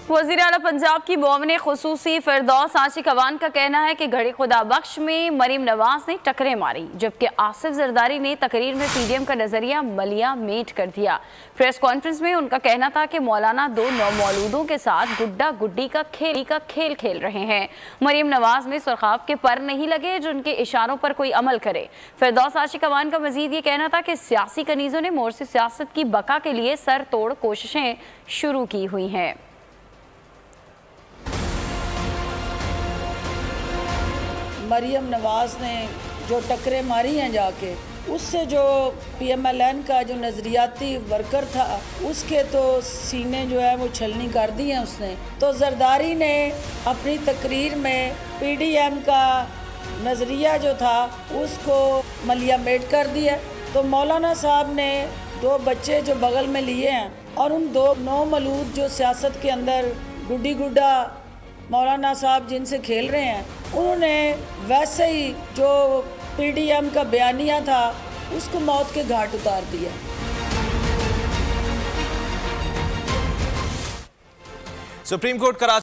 वज़ीर आला पंजाब की मोमिन खुसूसी फिरदौस आशिक अवान का कहना है कि घड़ी खुदा बख्श में मरीम नवाज ने टक्करें मारी, जबकि आसिफ जरदारी ने तकरीर में पीडीएम का नजरिया मलिया मेट कर दिया। प्रेस कॉन्फ्रेंस में उनका कहना था कि मौलाना दो नौमौलूदों के साथ गुड्डा गुड्डी का खेल खेल रहे हैं। मरीम नवाज में सुरखाब के पर नहीं लगे जो उनके इशारों पर कोई अमल करे। फिरदौस आशिक अवान का मजीद ये कहना था कि सियासी कनीजों ने मोर्चे सियासत की बका के लिए सर तोड़ कोशिशें शुरू की हुई हैं। मरियम नवाज ने जो टक्करें मारी हैं जाके, उससे जो PMLN का जो नज़रियाती वर्कर था उसके तो सीने जो है वो छलनी कर दी हैं उसने। तो जरदारी ने अपनी तकरीर में PDM का नज़रिया जो था उसको मलिया मेट कर दिया। तो मौलाना साहब ने दो बच्चे जो बगल में लिए हैं और उन दो नौमौलूद जो सियासत के अंदर गुड्डी गुड्डा मौलाना साहब जिनसे खेल रहे हैं, उन्होंने वैसे ही जो PDM का बयानिया था उसको मौत के घाट उतार दिया। Supreme court Karachi